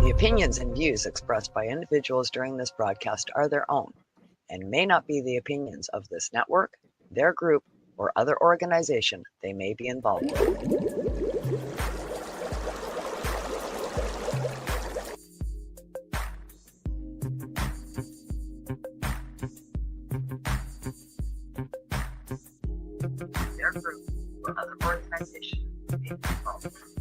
The opinions and views expressed by individuals during this broadcast are their own and may not be the opinions of this network, their group, or other organization they may be involved with. Their group or other organization may be involved with.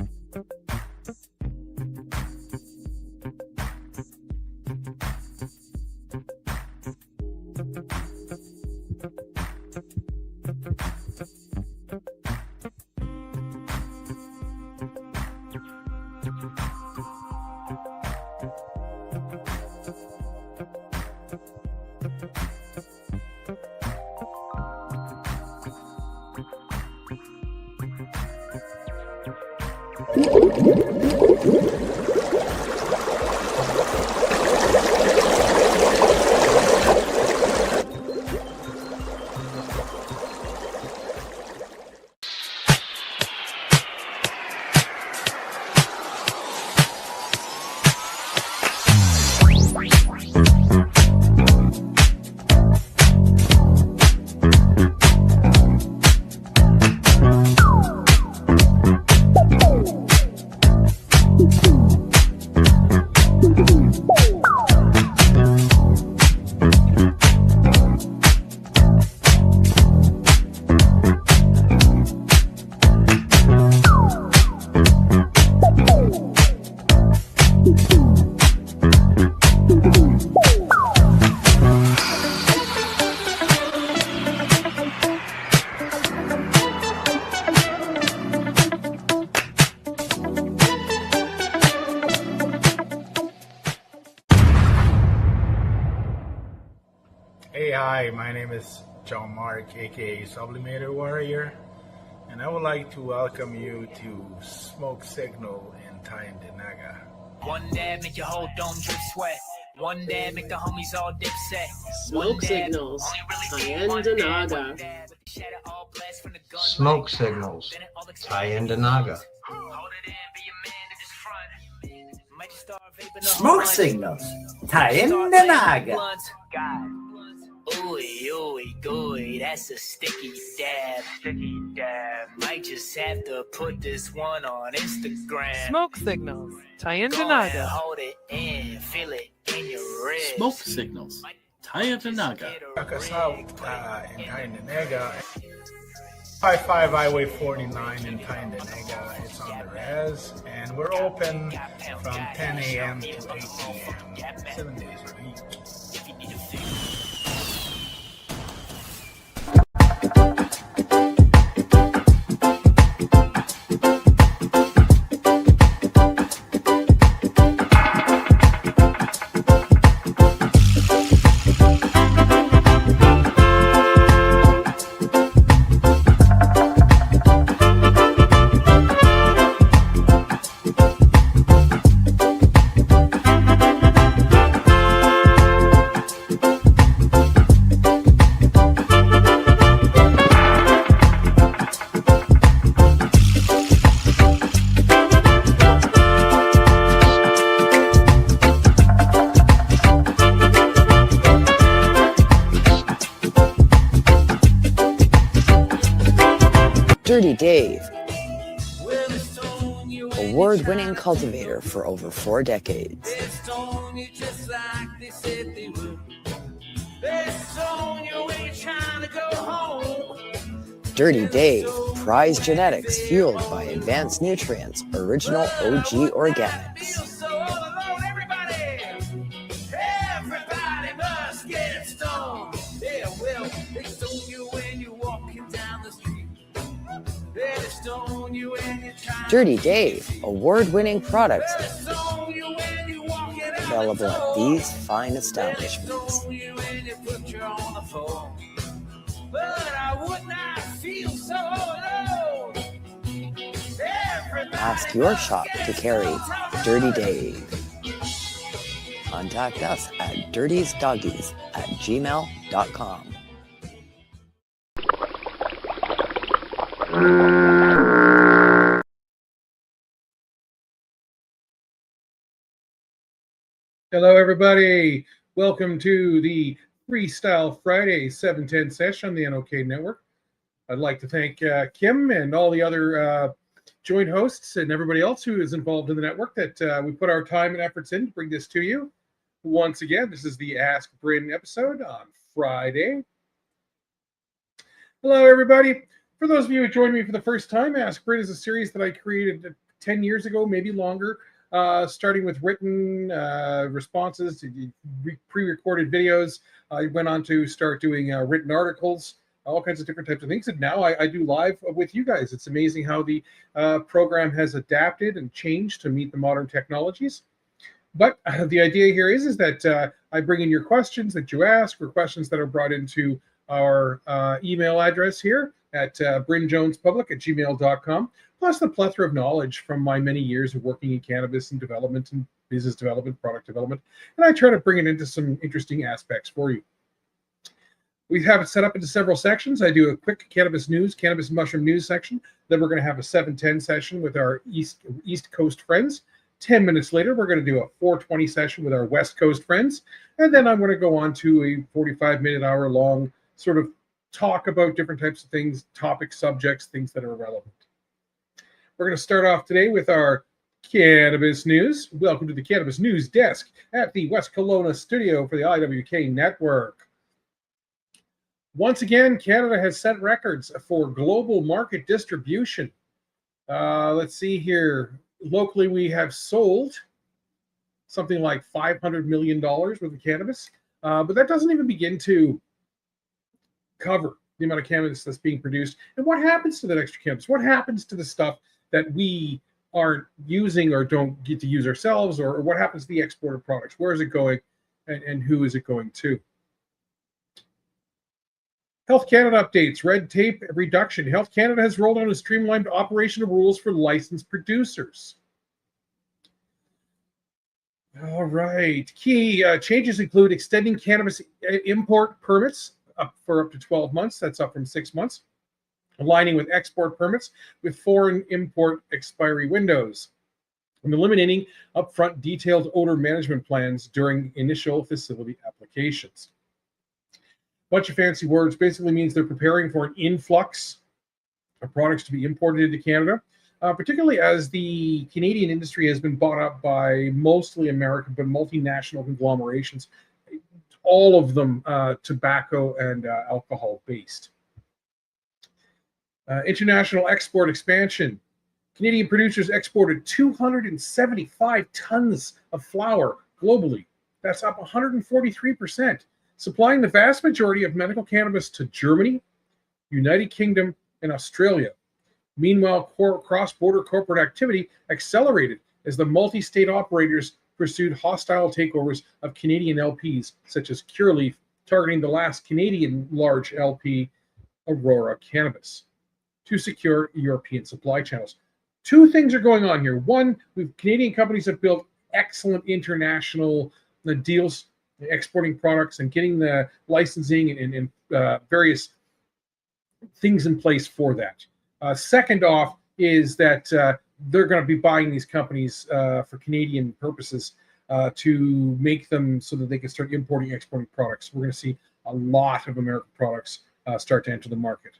Hi, my name is John Mark, aka Sublimator Warrior, and I would like to welcome you to Smoke Signal in Tyndinaga. One dab make your whole dome drip sweat. One dab make the homies all dip set. Smoke Signals, Tyndinaga. Smoke Signals, Tyndinaga. Smoke Signals, Tyndinaga. Ooey, ooey, gooey, that's a sticky dab. Might just have to put this one on Instagram. Smoke Signals, Tyndinaga. Hold it in, feel it in your wrist. Smoke Signals, Tyndinaga. Check us out in Tyndinaga. 55 Highway 49 in Tyndinaga. It's on the res, and we're open from 10 a.m. to 8 p.m. 7 days a week. Dirty Dave, award-winning cultivator for over 4 decades. Dirty Dave, prized genetics fueled by advanced nutrients, original OG organics. Dirty Dave, award-winning products available at these fine establishments. Ask your shop to carry Dirty Dave. Contact us at dirtiesdoggies@gmail.com. Hello, everybody. Welcome to the Freestyle Friday 710 Sesh on the NOK network. I'd like to thank Kim and all the other joint hosts and everybody else who is involved in the network that we put our time and efforts in to bring this to you. Once again, this is the Ask Bryn episode on Friday. Hello, everybody. For those of you who joined me for the first time, Ask Bryn is a series that I created 10 years ago, maybe longer. Starting with written responses to pre-recorded videos. I went on to start doing written articles, all kinds of different types of things. And now I do live with you guys. It's amazing how the program has adapted and changed to meet the modern technologies. But the idea here is that I bring in your questions that you ask, or questions that are brought into our email address here at brynjonespublic@gmail.com. Plus the plethora of knowledge from my many years of working in cannabis and development and business development, product development. And I try to bring it into some interesting aspects for you. We have it set up into several sections. I do a quick cannabis news, cannabis mushroom news section. Then we're going to have a 710 session with our East Coast friends. 10 minutes later, we're going to do a 420 session with our West Coast friends. And then I'm going to go on to a 45-minute, hour-long sort of talk about different types of things, topics, subjects, things that are relevant. We're going to start off today with our cannabis news. Welcome to the Cannabis News Desk at the West Kelowna studio for the IWK network. Once again, Canada has set records for global market distribution. Let's see here. Locally, we have sold something like $500 million worth of cannabis, but that doesn't even begin to cover the amount of cannabis that's being produced. And what happens to that extra cannabis? What happens to the stuff that we aren't using or don't get to use ourselves, or what happens to the exported products? Where is it going, and who is it going to? Health Canada updates, red tape reduction. Health Canada has rolled out a streamlined operation of rules for licensed producers. All right. Key changes include extending cannabis import permits for up to 12 months. That's up from 6 months. Aligning with export permits with foreign import expiry windows, and eliminating upfront detailed odor management plans during initial facility applications. Bunch of fancy words. Basically means they're preparing for an influx of products to be imported into Canada, particularly as the Canadian industry has been bought up by mostly American but multinational conglomerations, all of them tobacco and alcohol based. International export expansion. Canadian producers exported 275 tons of flower globally. That's up 143%, supplying the vast majority of medical cannabis to Germany, United Kingdom, and Australia. Meanwhile, cross-border corporate activity accelerated as the multi-state operators pursued hostile takeovers of Canadian LPs, such as Cureleaf, targeting the last Canadian large LP, Aurora Cannabis, to secure European supply channels. Two things are going on here. One, Canadian companies have built excellent international deals, exporting products and getting the licensing and various things in place for that. Second off is that they're going to be buying these companies for Canadian purposes to make them so that they can start importing, exporting products. We're going to see a lot of American products start to enter the market.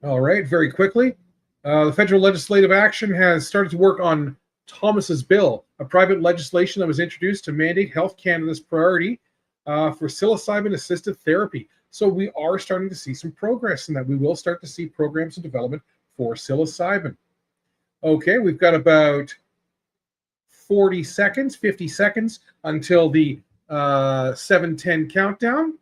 All right, very quickly. The federal legislative action has started to work on Thomas's bill, a private legislation that was introduced to mandate Health Canada's priority for psilocybin-assisted therapy. So we are starting to see some progress in that. We will start to see programs in development for psilocybin. Okay, we've got about 40 seconds, 50 seconds until the 7:10 countdown.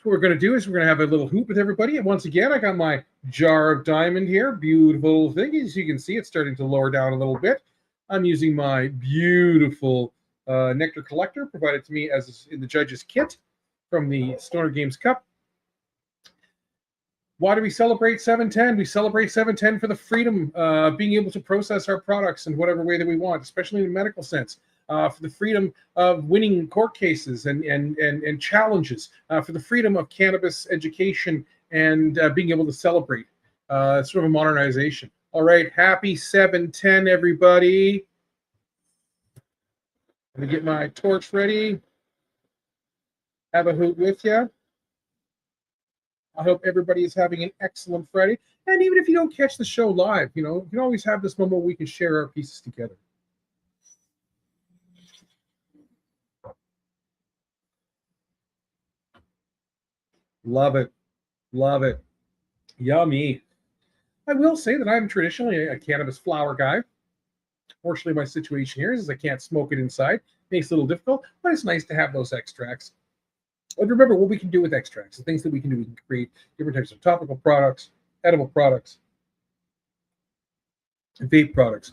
So what we're going to do is we're going to have a little hoop with everybody. And once again, I got my jar of diamond here. Beautiful thing. As you can see, it's starting to lower down a little bit. I'm using my beautiful nectar collector provided to me as in the judge's kit from the Stoner Games Cup. Why do we celebrate 710? We celebrate 710 for the freedom of being able to process our products in whatever way that we want, especially in a medical sense. For the freedom of winning court cases and challenges, for the freedom of cannabis education and being able to celebrate. Sort of a modernization. All right, happy 710, everybody. Let me get my torch ready. Have a hoot with you. I hope everybody is having an excellent Friday. And even if you don't catch the show live, you can always have this moment where we can share our pieces together. Love it. Love it. Yummy. I will say that I'm traditionally a cannabis flower guy. Fortunately, my situation here is I can't smoke it inside. Makes it a little difficult, but it's nice to have those extracts. And remember what we can do with extracts, the things that we can do. We can create different types of topical products, edible products, and vape products.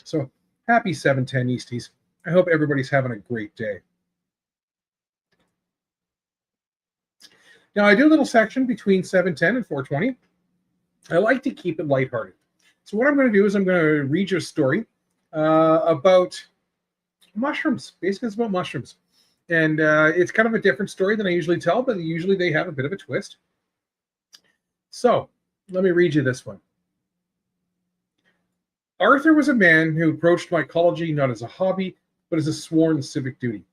So happy 710 Easties. I hope everybody's having a great day. Now, I do a little section between 710 and 420. I like to keep it lighthearted. So what I'm going to do is I'm going to read you a story about mushrooms. Basically, it's about mushrooms. And it's kind of a different story than I usually tell, but usually they have a bit of a twist. So let me read you this one. Arthur was a man who approached mycology not as a hobby, but as a sworn civic duty.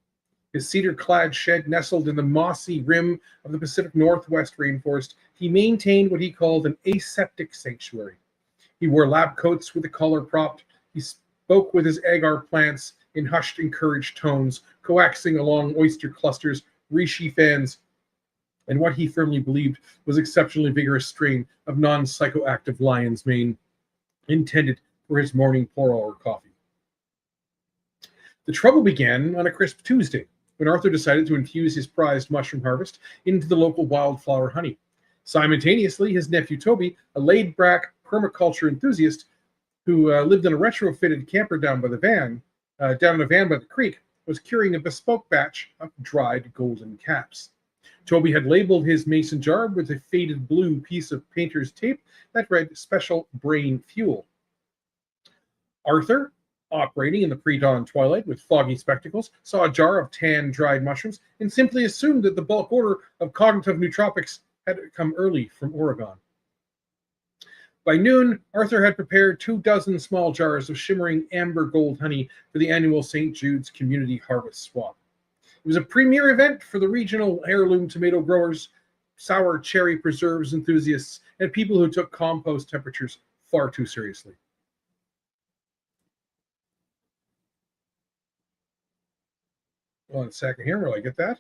His cedar-clad shed nestled in the mossy rim of the Pacific Northwest rainforest, he maintained what he called an aseptic sanctuary. He wore lab coats with the collar propped. He spoke with his agar plants in hushed, encouraged tones, coaxing along oyster clusters, reishi fans, and what he firmly believed was exceptionally vigorous strain of non-psychoactive lion's mane, intended for his morning pour-over coffee. The trouble began on a crisp Tuesday, when Arthur decided to infuse his prized mushroom harvest into the local wildflower honey. Simultaneously, his nephew Toby, a laid-back permaculture enthusiast who lived in a retrofitted camper down in a van by the creek, was curing a bespoke batch of dried golden caps. Toby had labeled his mason jar with a faded blue piece of painter's tape that read "Special Brain Fuel." Arthur, operating in the pre-dawn twilight with foggy spectacles, saw a jar of tan dried mushrooms and simply assumed that the bulk order of cognitive nootropics had come early from Oregon. By noon, Arthur had prepared 24 small jars of shimmering amber gold honey for the annual St. Jude's Community Harvest Swap. It was a premier event for the regional heirloom tomato growers, sour cherry preserves enthusiasts, and people who took compost temperatures far too seriously. One second here, will I get that?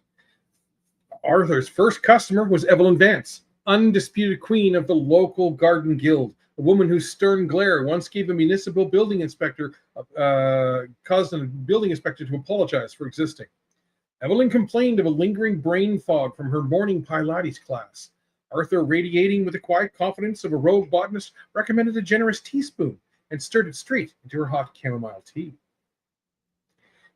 Arthur's first customer was Evelyn Vance, undisputed queen of the local garden guild, a woman whose stern glare once gave a municipal building inspector caused a building inspector to apologize for existing. Evelyn complained of a lingering brain fog from her morning Pilates class. Arthur, radiating with the quiet confidence of a rogue botanist, recommended a generous teaspoon and stirred it straight into her hot chamomile tea.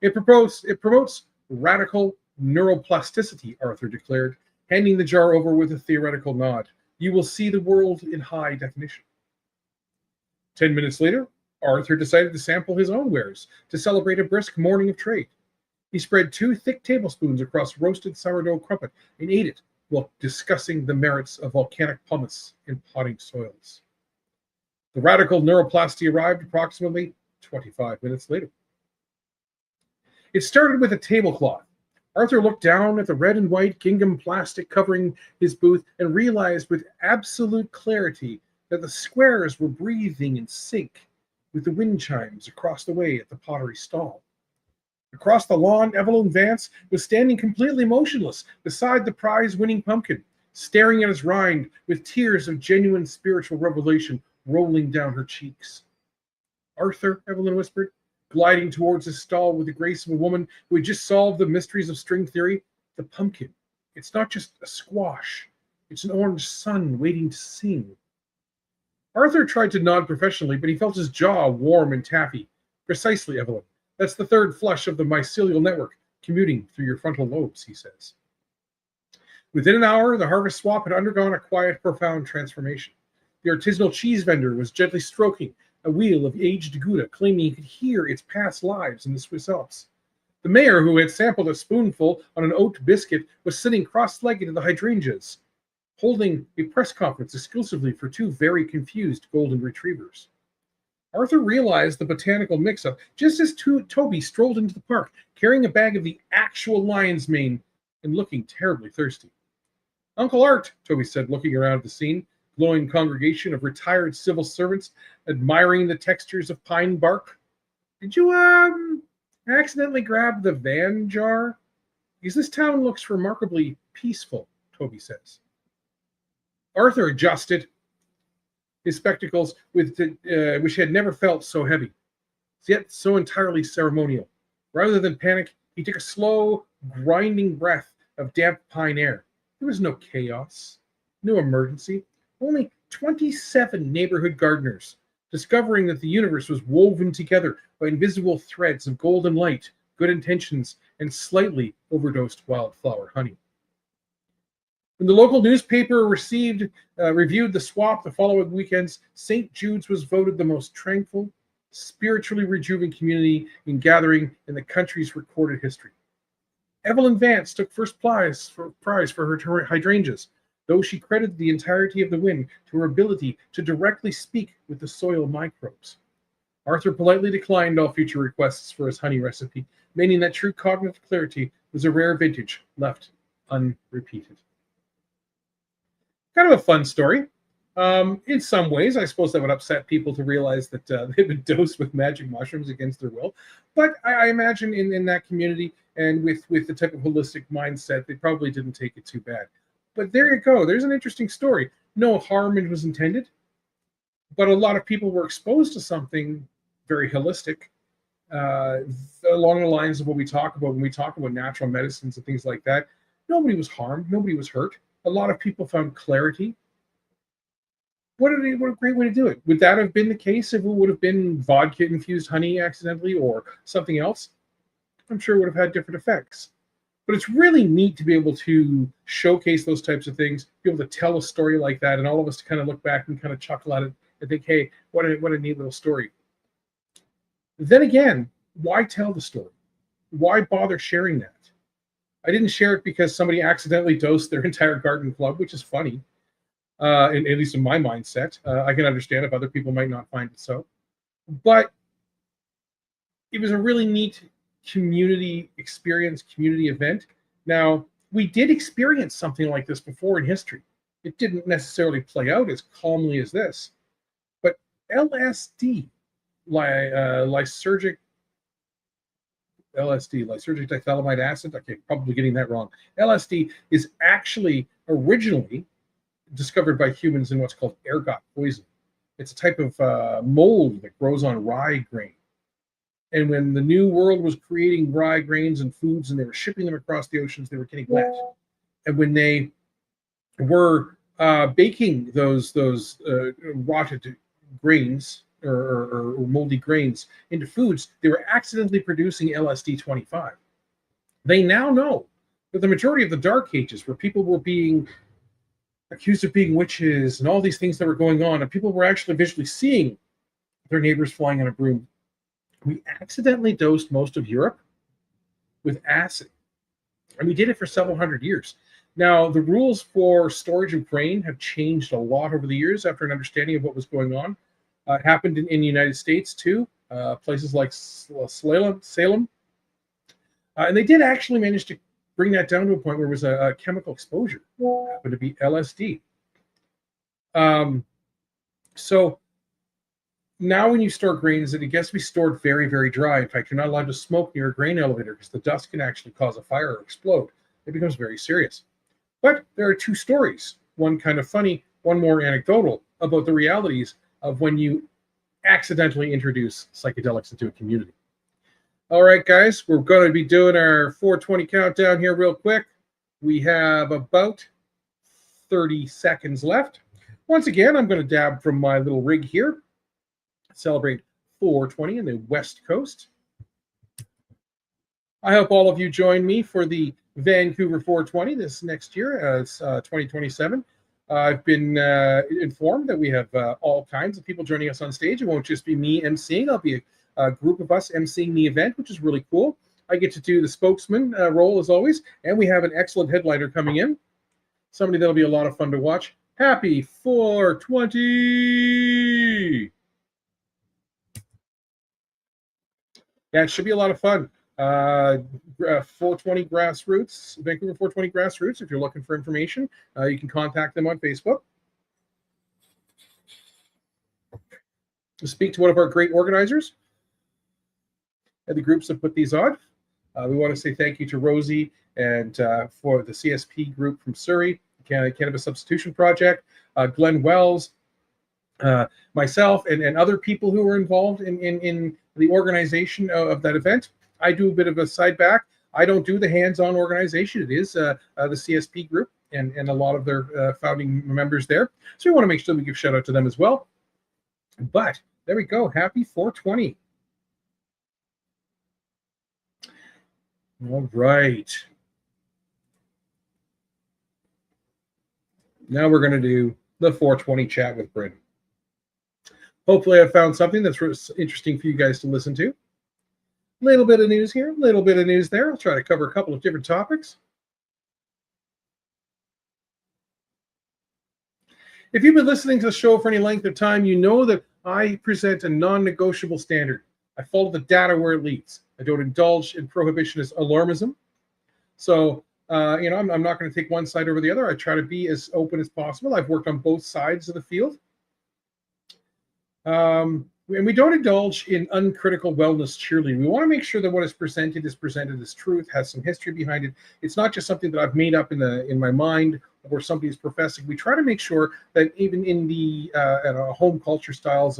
It promotes radical neuroplasticity, Arthur declared, handing the jar over with a theoretical nod. You will see the world in high definition. 10 minutes later, Arthur decided to sample his own wares to celebrate a brisk morning of trade. He spread 2 thick tablespoons across roasted sourdough crumpet and ate it while discussing the merits of volcanic pumice in potting soils. The radical neuroplasty arrived approximately 25 minutes later. It started with a tablecloth. Arthur looked down at the red and white gingham plastic covering his booth and realized with absolute clarity that the squares were breathing in sync with the wind chimes across the way at the pottery stall. Across the lawn, Evelyn Vance was standing completely motionless beside the prize-winning pumpkin, staring at its rind with tears of genuine spiritual revelation rolling down her cheeks. Arthur, Evelyn whispered, gliding towards his stall with the grace of a woman who had just solved the mysteries of string theory. The pumpkin. It's not just a squash. It's an orange sun waiting to sing. Arthur tried to nod professionally, but he felt his jaw warm and taffy. Precisely, Evelyn. That's the third flush of the mycelial network commuting through your frontal lobes, he says. Within an hour, the harvest swap had undergone a quiet, profound transformation. The artisanal cheese vendor was gently stroking a wheel of aged Gouda, claiming he could hear its past lives in the Swiss Alps. The mayor, who had sampled a spoonful on an oat biscuit, was sitting cross-legged in the hydrangeas, holding a press conference exclusively for 2 very confused golden retrievers. Arthur realized the botanical mix-up just as Toby strolled into the park, carrying a bag of the actual lion's mane and looking terribly thirsty. Uncle Art, Toby said, looking around the scene, glowing congregation of retired civil servants admiring the textures of pine bark. Did you, accidentally grab the van jar? Because this town looks remarkably peaceful, Toby says. Arthur adjusted his spectacles, which had never felt so heavy, yet so entirely ceremonial. Rather than panic, he took a slow, grinding breath of damp pine air. There was no chaos, no emergency, only 27 neighborhood gardeners, discovering that the universe was woven together by invisible threads of golden light, good intentions, and slightly overdosed wildflower honey. When the local newspaper reviewed the swap the following weekends, St. Jude's was voted the most tranquil, spiritually rejuvenating community in gathering in the country's recorded history. Evelyn Vance took first prize for her hydrangeas, though she credited the entirety of the win to her ability to directly speak with the soil microbes. Arthur politely declined all future requests for his honey recipe, meaning that true cognitive clarity was a rare vintage left unrepeated. Kind of a fun story. In some ways, I suppose that would upset people to realize that they've been dosed with magic mushrooms against their will. But I imagine in that community and with the type of holistic mindset, they probably didn't take it too bad. But there you go. There's an interesting story. No harm was intended, but a lot of people were exposed to something very holistic along the lines of what we talk about when we talk about natural medicines and things like that. Nobody was harmed. Nobody was hurt. A lot of people found clarity. What a great way to do it. Would that have been the case if it would have been vodka-infused honey accidentally or something else? I'm sure it would have had different effects. But it's really neat to be able to showcase those types of things, be able to tell a story like that, and all of us to kind of look back and kind of chuckle at it and think, hey, what a neat little story. Then again, why tell the story? Why bother sharing that? I didn't share it because somebody accidentally dosed their entire garden club, which is funny, at least in my mindset. I can understand if other people might not find it so. But it was a really neat community experience, community event. Now, we did experience something like this before in history. It didn't necessarily play out as calmly as this. But LSD, lysergic diethylamide acid. Okay, probably getting that wrong. LSD is actually originally discovered by humans in what's called ergot poison. It's a type of mold that grows on rye grain. And when the New World was creating rye grains and foods and they were shipping them across the oceans, they were getting wet. And when they were baking those rotted grains, or moldy grains into foods, they were accidentally producing LSD-25. They now know that the majority of the Dark Ages, where people were being accused of being witches and all these things that were going on, and people were actually visually seeing their neighbors flying on a broom, we accidentally dosed most of Europe with acid. And we did it for several hundred years. Now, the rules for storage of grain have changed a lot over the years after an understanding of what was going on. It happened in the United States too, places like Salem. And they did actually manage to bring that down to a point where it was a chemical exposure. It happened to be LSD. So now when you store grains, it gets to be stored very, very dry. In fact, you're not allowed to smoke near a grain elevator because the dust can actually cause a fire or explode. It becomes very serious. But there are two stories, one kind of funny, one more anecdotal, about the realities of when you accidentally introduce psychedelics into a community. All right, guys, we're going to be doing our 420 countdown here real quick. We have about 30 seconds left. Once again, I'm going to dab from my little rig here. Celebrate 420 in the West Coast. I hope all of you join me for the Vancouver 420 this next year, as 2027. I've been informed that we have all kinds of people joining us on stage. It won't just be me emceeing. There'll be a group of us emceeing the event, which is really cool. I get to do the spokesman role as always, and we have an excellent headliner coming in. Somebody that'll be a lot of fun to watch. Happy 420! Yeah, it should be a lot of fun. 420 Grassroots, Vancouver 420 Grassroots. If you're looking for information, you can contact them on Facebook. To speak to one of our great organizers and the groups that put these on. We want to say thank you to Rosie and for the CSP group from Surrey, Cannabis Substitution Project, Glenn Wells, myself, and other people who were involved in the organization of that event. I do a bit of a side back. I don't do the hands-on organization. It is the CSP group and a lot of their founding members there. So we want to make sure we give shout out to them as well. But there we go. Happy 420. All right. Now we're going to do the 420 chat with Bryn. Hopefully I found something that's interesting for you guys to listen to. A little bit of news here, a little bit of news there. I'll try to cover a couple of different topics. If you've been listening to the show for any length of time, you know that I present a non-negotiable standard. I follow the data where it leads. I don't indulge in prohibitionist alarmism. So, I'm not going to take one side over the other. I try to be as open as possible. I've worked on both sides of the field. And we don't indulge in uncritical wellness cheerleading. We want to make sure that what is presented as truth, has some history behind it. It's not just something that I've made up in my mind or somebody's professing. We try to make sure that even in the home culture styles,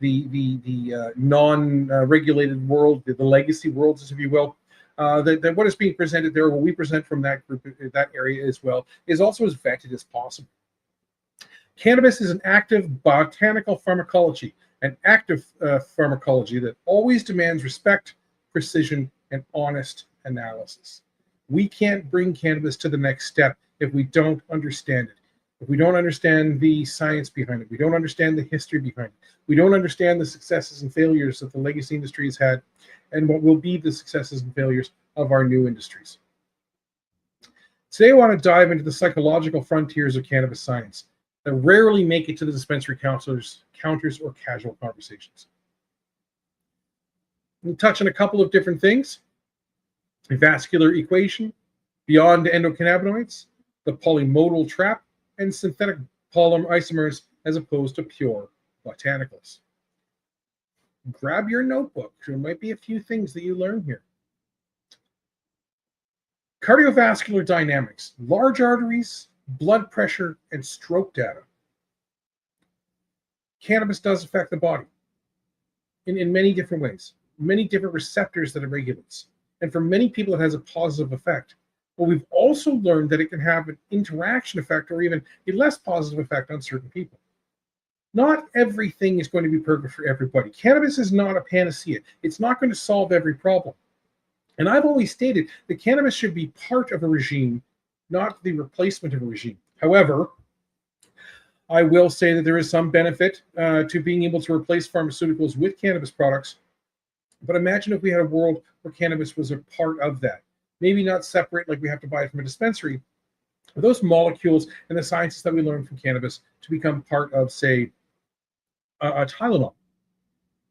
the non-regulated world, the legacy worlds, if you will, that what is being presented there, what we present from that group, that area as well, is also as vetted as possible. Cannabis is an active botanical pharmacology, an active pharmacology that always demands respect, precision, and honest analysis. We can't bring cannabis to the next step if we don't understand it. If we don't understand the science behind it, we don't understand the history behind it, we don't understand the successes and failures that the legacy industry has had, and what will be the successes and failures of our new industries. Today I want to dive into the psychological frontiers of cannabis science that rarely make it to the dispensary counters or casual conversations. We'll touch on a couple of different things: the vascular equation, beyond endocannabinoids, the polymodal trap, and synthetic polymer isomers as opposed to pure botanicals. Grab your notebook. There might be a few things that you learn here. Cardiovascular dynamics, large arteries, blood pressure, and stroke data. Cannabis does affect the body in many different ways, many different receptors that it regulates. And for many people, it has a positive effect. But we've also learned that it can have an interaction effect or even a less positive effect on certain people. Not everything is going to be perfect for everybody. Cannabis is not a panacea. It's not going to solve every problem. And I've always stated that cannabis should be part of a regime, not the replacement of a regime. However, I will say that there is some benefit to being able to replace pharmaceuticals with cannabis products. But imagine if we had a world where cannabis was a part of that. Maybe not separate, like we have to buy it from a dispensary, but those molecules and the sciences that we learn from cannabis to become part of, say, a Tylenol,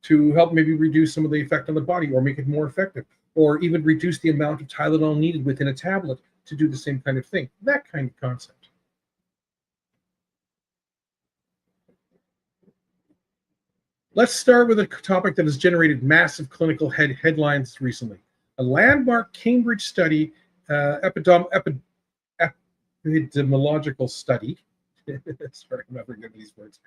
to help maybe reduce some of the effect on the body or make it more effective, or even reduce the amount of Tylenol needed within a tablet to do the same kind of thing. That kind of concept. Let's start with a topic that has generated massive clinical headlines recently. A landmark Cambridge study, epidemiological study, sorry, I'm not very good at these words,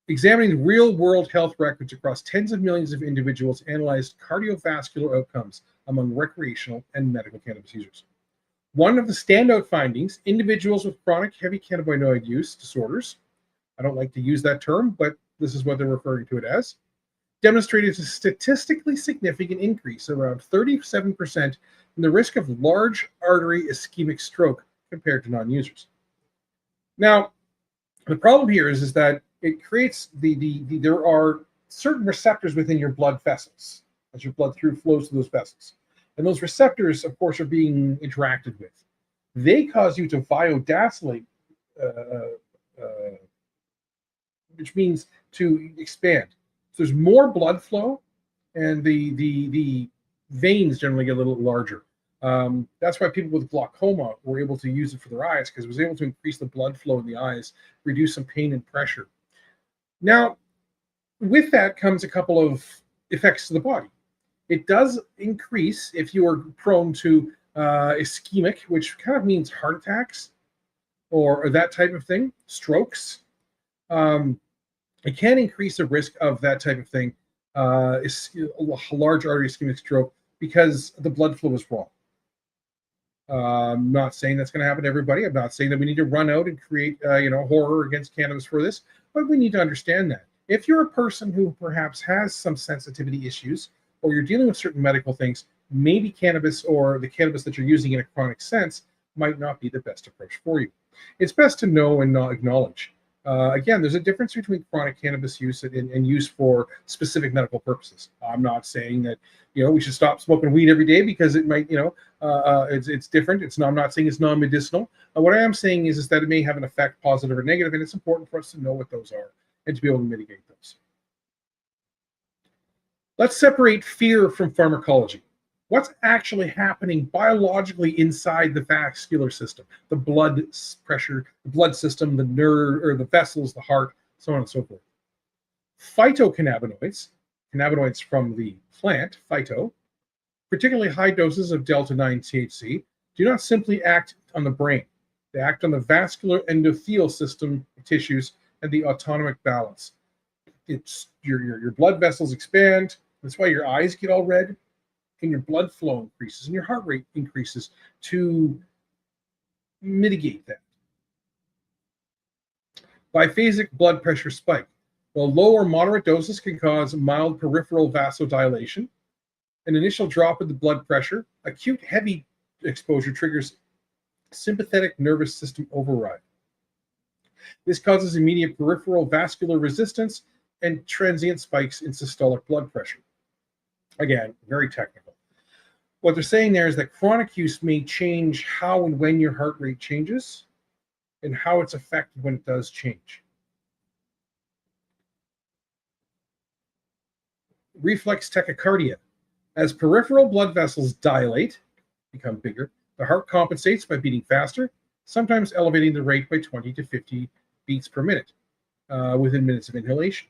examining real-world health records across tens of millions of individuals, analyzed cardiovascular outcomes among recreational and medical cannabis users. One of the standout findings, individuals with chronic heavy cannabinoid use disorders, I don't like to use that term, but this is what they're referring to it as, demonstrated a statistically significant increase, around 37%, in the risk of large artery ischemic stroke compared to non-users. Now, the problem here is that it creates there are certain receptors within your blood vessels as your blood flows through those vessels. And those receptors, of course, are being interacted with. They cause you to vasodilate, which means to expand. So there's more blood flow, and the veins generally get a little larger. That's why people with glaucoma were able to use it for their eyes, because it was able to increase the blood flow in the eyes, reduce some pain and pressure. Now, with that comes a couple of effects to the body. It does increase if you are prone to ischemic, which kind of means heart attacks or that type of thing, strokes. It can increase the risk of that type of thing, a large artery ischemic stroke, because the blood flow is wrong. I'm not saying that's going to happen to everybody. I'm not saying that we need to run out and create, horror against cannabis for this, but we need to understand that. If you're a person who perhaps has some sensitivity issues, or you're dealing with certain medical things, maybe cannabis or the cannabis that you're using in a chronic sense might not be the best approach for you. It's best to know and not acknowledge. Again, there's a difference between chronic cannabis use and use for specific medical purposes. I'm not saying that we should stop smoking weed every day because it might it's different. I'm not saying it's non-medicinal. What I am saying is that it may have an effect, positive or negative, and it's important for us to know what those are and to be able to mitigate those. Let's separate fear from pharmacology. What's actually happening biologically inside the vascular system, the blood pressure, the blood system, the nerve or the vessels, the heart, so on and so forth. Phytocannabinoids, cannabinoids from the plant, phyto, particularly high doses of delta-9 THC, do not simply act on the brain. They act on the vascular endothelial system tissues and the autonomic balance. It's your blood vessels expand. That's why your eyes get all red, and your blood flow increases, and your heart rate increases to mitigate that. Biphasic blood pressure spike. While low or moderate doses can cause mild peripheral vasodilation, an initial drop in the blood pressure, acute heavy exposure triggers sympathetic nervous system override. This causes immediate peripheral vascular resistance and transient spikes in systolic blood pressure. Again, very technical. What they're saying there is that chronic use may change how and when your heart rate changes and how it's affected when it does change. Reflex tachycardia. As peripheral blood vessels dilate, become bigger, the heart compensates by beating faster, sometimes elevating the rate by 20 to 50 beats per minute within minutes of inhalation.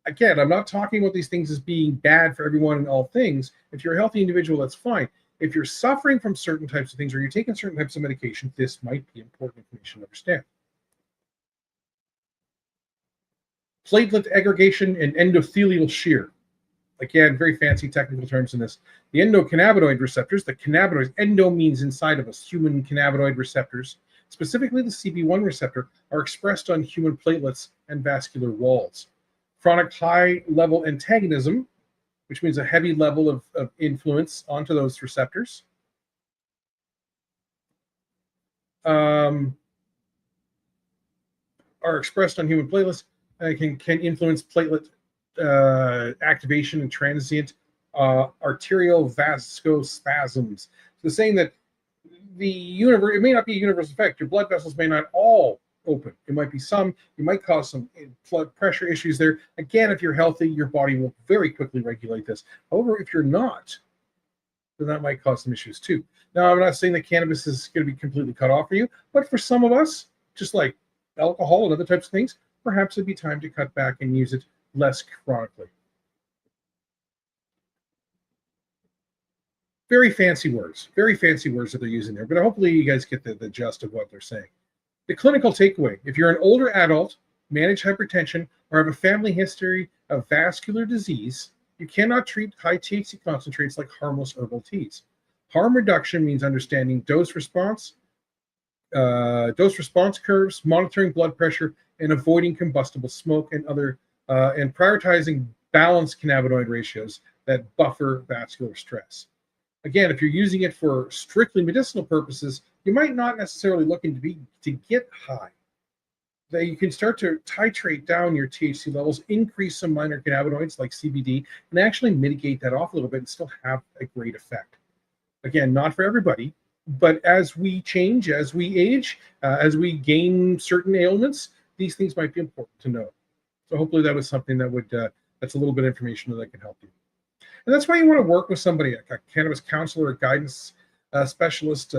Again, I'm not talking about these things as being bad for everyone and all things. If you're a healthy individual, that's fine. If you're suffering from certain types of things or you're taking certain types of medication, this might be important information to understand. Platelet aggregation and endothelial shear. Again, very fancy technical terms in this. The endocannabinoid receptors, the cannabinoids, endo means inside of us, human cannabinoid receptors, specifically the CB1 receptor, are expressed on human platelets and vascular walls. Chronic high-level antagonism, which means a heavy level of influence onto those receptors, are expressed on human platelets and can influence platelet activation and transient arterial vasospasms. So they're saying that it may not be a universal effect. Your blood vessels may not all open. It might be some. You might cause some blood pressure issues there. Again, if you're healthy, your body will very quickly regulate this. However, if you're not, then that might cause some issues too. Now, I'm not saying that cannabis is going to be completely cut off for you, but for some of us, just like alcohol and other types of things, perhaps it'd be time to cut back and use it less chronically. Very fancy words that they're using there, but hopefully you guys get the gist of what they're saying. The clinical takeaway: if you're an older adult, manage hypertension, or have a family history of vascular disease, you cannot treat high THC concentrates like harmless herbal teas. Harm reduction means understanding dose response curves, monitoring blood pressure, and avoiding combustible smoke and prioritizing balanced cannabinoid ratios that buffer vascular stress. Again, if you're using it for strictly medicinal purposes, you might not necessarily looking to get high. That you can start to titrate down your THC levels, increase some minor cannabinoids like CBD, and actually mitigate that off a little bit and still have a great effect. Again, not for everybody, but as we change, as we age, as we gain certain ailments, these things might be important to know. So hopefully that was something that would That's a little bit of information that can help you. And that's why you want to work with somebody, a cannabis counselor, a guidance specialist,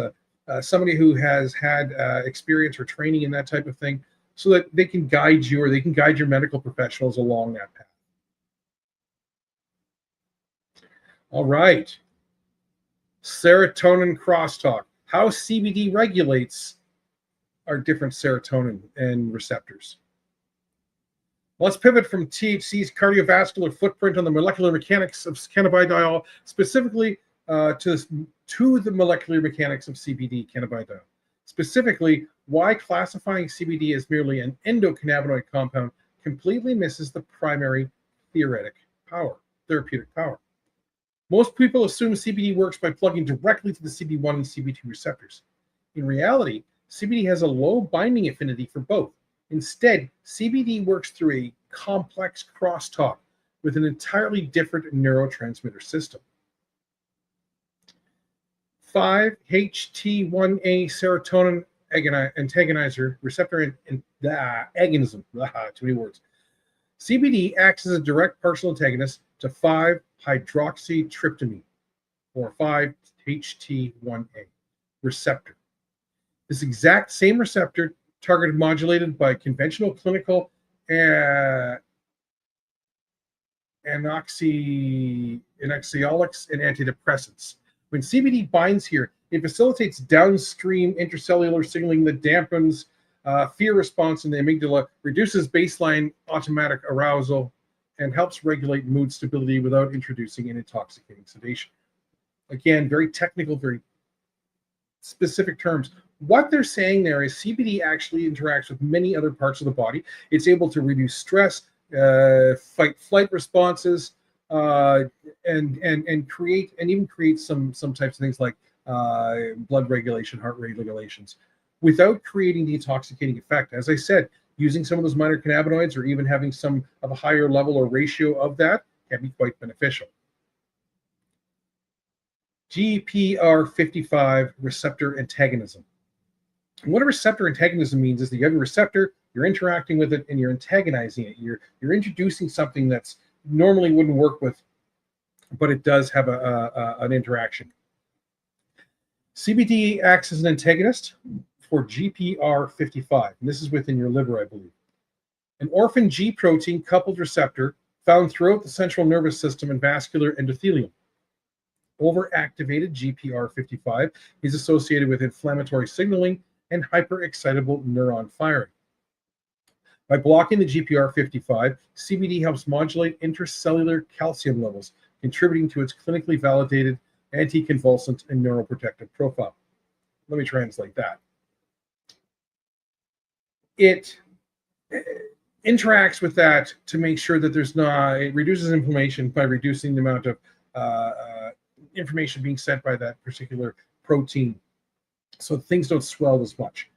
somebody who has had experience or training in that type of thing, so that they can guide you, or they can guide your medical professionals along that path. All right. Serotonin crosstalk. How CBD regulates our different serotonin and receptors. Let's pivot from THC's cardiovascular footprint on the molecular mechanics of cannabidiol, specifically to the molecular mechanics of CBD, cannabidiol. Specifically, why classifying CBD as merely an endocannabinoid compound completely misses the primary therapeutic power. Most people assume CBD works by plugging directly to the CB1 and CB2 receptors. In reality, CBD has a low binding affinity for both. Instead, CBD works through a complex crosstalk with an entirely different neurotransmitter system. 5-HT1A serotonin antagonizer receptor agonism. Too many words. CBD acts as a direct partial antagonist to 5-hydroxytryptamine, or 5-HT1A receptor. This exact same receptor targeted modulated by conventional clinical anoxyolics and antidepressants. When CBD binds here, it facilitates downstream intracellular signaling that dampens fear response in the amygdala, reduces baseline automatic arousal, and helps regulate mood stability without introducing an intoxicating sedation. Again, very technical, very specific terms. What they're saying there is CBD actually interacts with many other parts of the body. It's able to reduce stress, fight-flight responses, and create some types of things like blood regulation, heart rate regulations, without creating the intoxicating effect. As I said, using some of those minor cannabinoids or even having some of a higher level or ratio of that can be quite beneficial. GPR55 receptor antagonism. And what a receptor antagonism means is that you have a receptor, you're interacting with it, and you're antagonizing it. You're introducing something that's normally wouldn't work with, but it does have an interaction. CBD acts as an antagonist for GPR55, and this is within your liver, I believe. An orphan G protein coupled receptor found throughout the central nervous system and vascular endothelium. Overactivated GPR55 is associated with inflammatory signaling and hyperexcitable neuron firing. By blocking the GPR55, CBD helps modulate intracellular calcium levels, contributing to its clinically validated anticonvulsant and neuroprotective profile. Let me translate that. It interacts with that to make sure that it reduces inflammation by reducing the amount of information being sent by that particular protein, so things don't swell as much.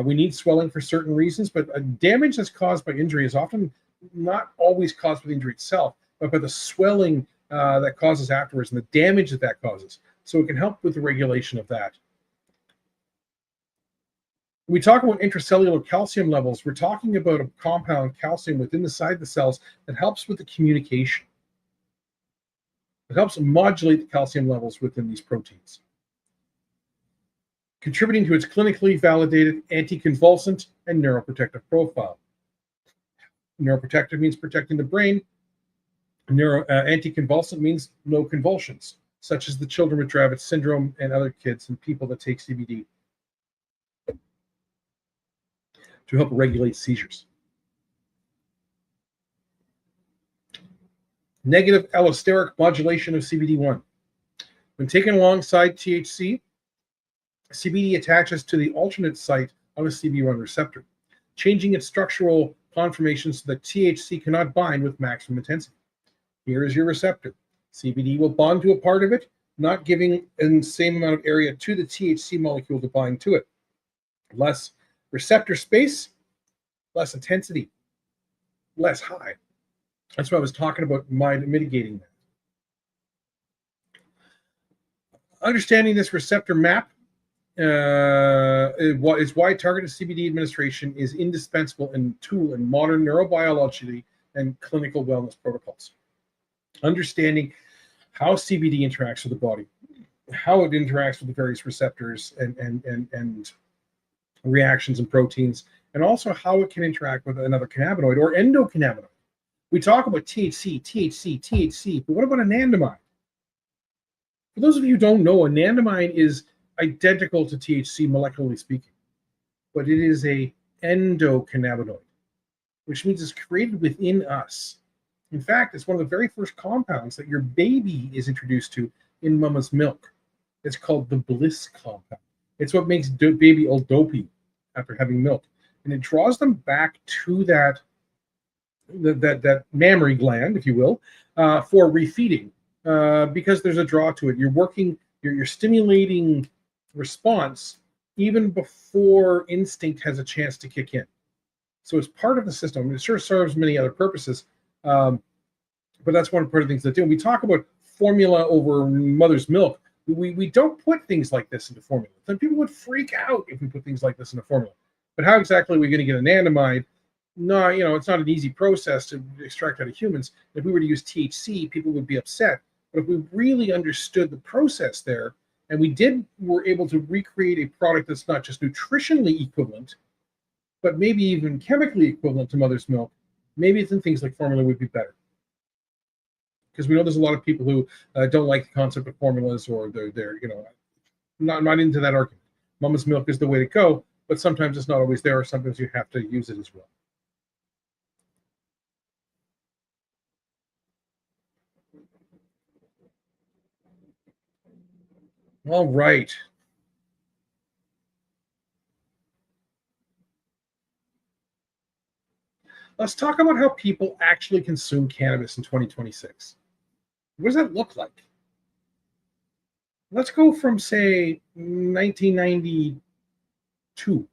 We need swelling for certain reasons, but damage that's caused by injury is often not always caused by the injury itself, but by the swelling that causes afterwards and the damage that causes. So it can help with the regulation of that. When we talk about intracellular calcium levels, we're talking about a compound calcium within the cells that helps with the communication. It helps modulate the calcium levels within these proteins, contributing to its clinically validated anticonvulsant and neuroprotective profile. Neuroprotective means protecting the brain. Anticonvulsant means no convulsions, such as the children with Dravet syndrome and other kids and people that take CBD to help regulate seizures. Negative allosteric modulation of CBD1. When taken alongside THC, CBD attaches to the alternate site of a CB1 receptor, changing its structural conformation so that THC cannot bind with maximum intensity. Here is your receptor. CBD will bond to a part of it, not giving the same amount of area to the THC molecule to bind to it. Less receptor space, less intensity, less high. That's what I was talking about, mitigating that. Understanding this receptor map is why targeted CBD administration is indispensable tool in modern neurobiology and clinical wellness protocols. Understanding how CBD interacts with the body, how it interacts with the various receptors and reactions and proteins, and also how it can interact with another cannabinoid or endocannabinoid. We talk about THC, but what about anandamide? For those of you who don't know, anandamide is identical to THC molecularly speaking, but it is a endocannabinoid, which means it's created within us. In fact, it's one of the very first compounds that your baby is introduced to in mama's milk. It's called the bliss compound. It's what makes baby all dopey after having milk, and it draws them back to that mammary gland, if you will, for refeeding, because there's a draw to it. You're stimulating response even before instinct has a chance to kick in. So it's part of the system. It sure serves many other purposes, but that's one part of the things that do. And we talk about formula over mother's milk. We don't put things like this into formula. Then people would freak out if we put things like this into formula. But how exactly are we going to get anandamide? No, it's not an easy process to extract out of humans. If we were to use THC, people would be upset. But if we really understood the process there, and we're able to recreate a product that's not just nutritionally equivalent, but maybe even chemically equivalent to mother's milk, maybe things like formula would be better. Because we know there's a lot of people who don't like the concept of formulas, or they're not into that argument. Mama's milk is the way to go, but sometimes it's not always there, or sometimes you have to use it as well. All right. Let's talk about how people actually consume cannabis in 2026. What does that look like? Let's go from, say, 1992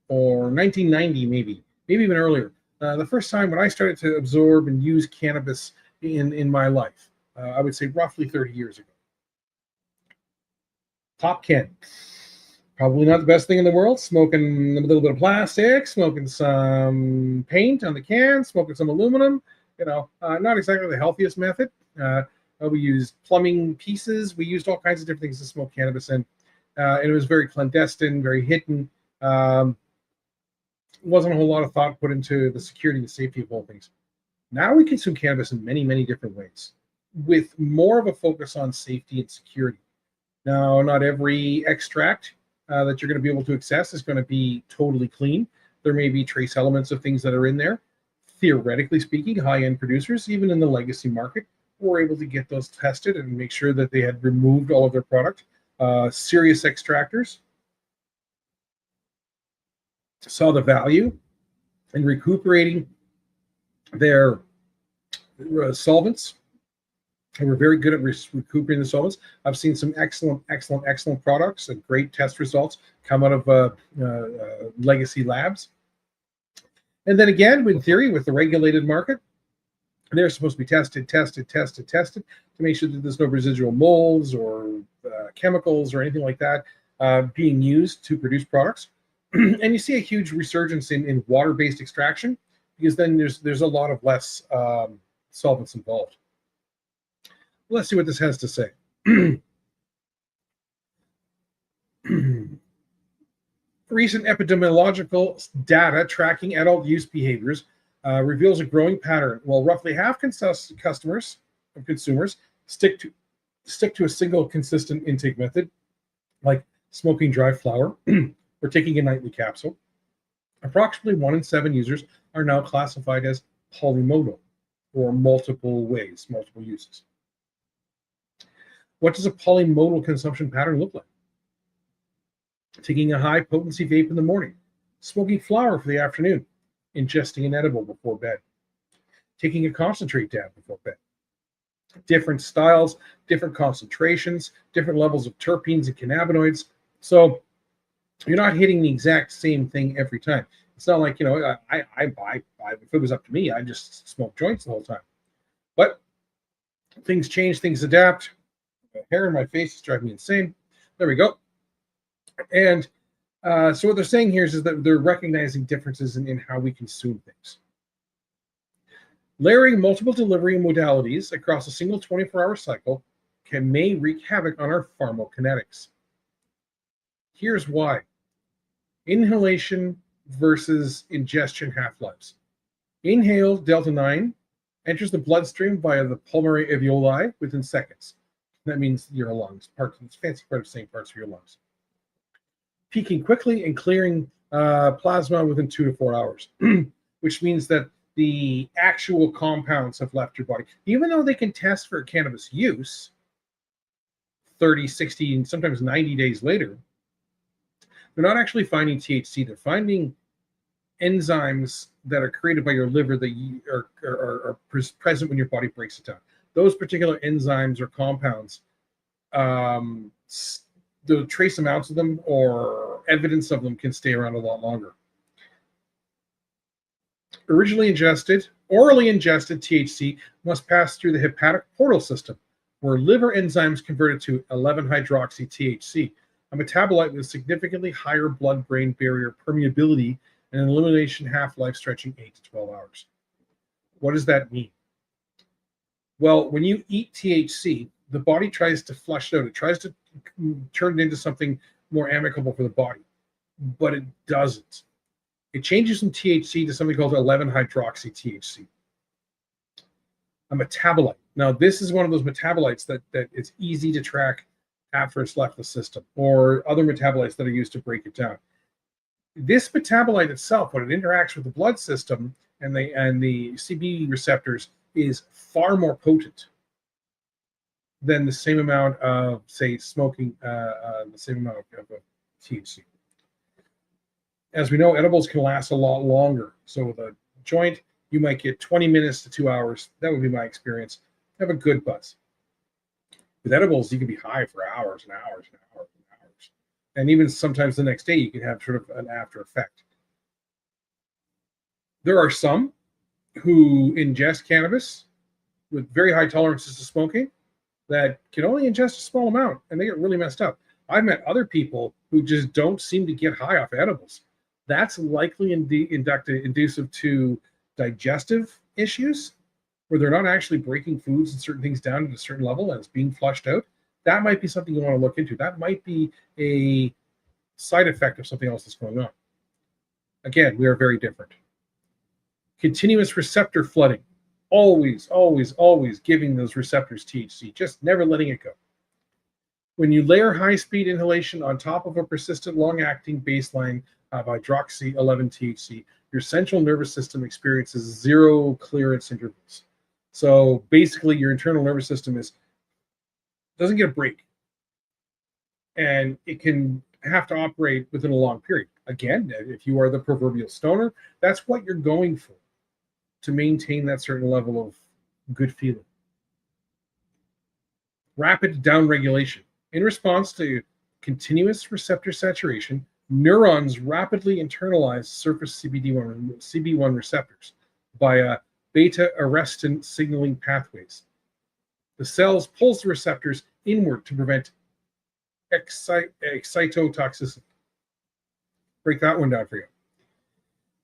or 1990, maybe even earlier. The first time when I started to absorb and use cannabis in my life, I would say roughly 30 years ago. Pop can. Probably not the best thing in the world. Smoking a little bit of plastic, smoking some paint on the can, smoking some aluminum. Not exactly the healthiest method. We used plumbing pieces. We used all kinds of different things to smoke cannabis in. And it was very clandestine, very hidden. Wasn't a whole lot of thought put into the security and safety of all things. Now we consume cannabis in many, many different ways, with more of a focus on safety and security. Now, not every extract that you're going to be able to access is going to be totally clean. There may be trace elements of things that are in there. Theoretically speaking, high-end producers, even in the legacy market, were able to get those tested and make sure that they had removed all of their product. Serious extractors saw the value in recuperating their solvents. And we're very good at recuperating the solvents. I've seen some excellent products and great test results come out of legacy labs. And then again, in theory, with the regulated market, they're supposed to be tested to make sure that there's no residual molds or chemicals or anything like that being used to produce products. And you see a huge resurgence in water-based extraction, because then there's a lot of less solvents involved. Let's see what this has to say. Recent epidemiological data tracking adult use behaviors reveals a growing pattern. While roughly half consumers stick to a single consistent intake method, like smoking dry flower or taking a nightly capsule, approximately 1 in 7 users are now classified as polymodal, or multiple ways, multiple uses. What does a polymodal consumption pattern look like? Taking a high potency vape in the morning, smoking flower for the afternoon, ingesting an edible before bed, taking a concentrate dab before bed. Different styles, different concentrations, different levels of terpenes and cannabinoids. So you're not hitting the exact same thing every time. It's not like, if it was up to me, I'd just smoke joints the whole time. But things change, things adapt. The hair in my face is driving me insane. There we go. And so what they're saying here is that they're recognizing differences in how we consume things. Layering multiple delivery modalities across a single 24-hour cycle may wreak havoc on our pharmacokinetics. Here's why. Inhalation versus ingestion half-lives. Inhaled delta-9 enters the bloodstream via the pulmonary alveoli within seconds. That means your lungs, it's fancy part of saying parts of your lungs. Peaking quickly and clearing plasma within 2 to 4 hours, which means that the actual compounds have left your body. Even though they can test for cannabis use 30, 60, and sometimes 90 days later, they're not actually finding THC. They're finding enzymes that are created by your liver that are present when your body breaks it down. Those particular enzymes or compounds, the trace amounts of them or evidence of them can stay around a lot longer. Orally ingested THC must pass through the hepatic portal system, where liver enzymes convert it to 11-hydroxy-THC, a metabolite with significantly higher blood-brain barrier permeability and an elimination half-life stretching 8 to 12 hours. What does that mean? Well, when you eat THC, the body tries to flush it out. It tries to turn it into something more amicable for the body, but it doesn't. It changes from THC to something called 11-hydroxy-THC, a metabolite. Now, this is one of those metabolites that it's easy to track after it's left the system, or other metabolites that are used to break it down. This metabolite itself, when it interacts with the blood system and the CB receptors, is far more potent than the same amount of, say, smoking the same amount of THC. As we know, edibles can last a lot longer. So with a joint, you might get 20 minutes to 2 hours. That would be my experience. Have a good buzz. With edibles, you can be high for hours and hours and hours and hours. And even sometimes the next day, you can have sort of an after effect. There are some who ingest cannabis with very high tolerances to smoking that can only ingest a small amount, and they get really messed up. I've met other people who just don't seem to get high off edibles. That's likely inducive to digestive issues, where they're not actually breaking foods and certain things down to a certain level and it's being flushed out. That might be something you want to look into. That might be a side effect of something else that's going on. Again, we are very different. Continuous receptor flooding. Always, always, always giving those receptors THC, just never letting it go. When you layer high-speed inhalation on top of a persistent long-acting baseline of hydroxy-11-THC, your central nervous system experiences zero clearance intervals. So basically, your internal nervous system doesn't get a break, and it can have to operate within a long period. Again, if you are the proverbial stoner, that's what you're going for, to maintain that certain level of good feeling. Rapid downregulation. In response to continuous receptor saturation, neurons rapidly internalize surface CB1 receptors via beta-arrestin signaling pathways. The cells pulls the receptors inward to prevent excitotoxicity. Break that one down for you.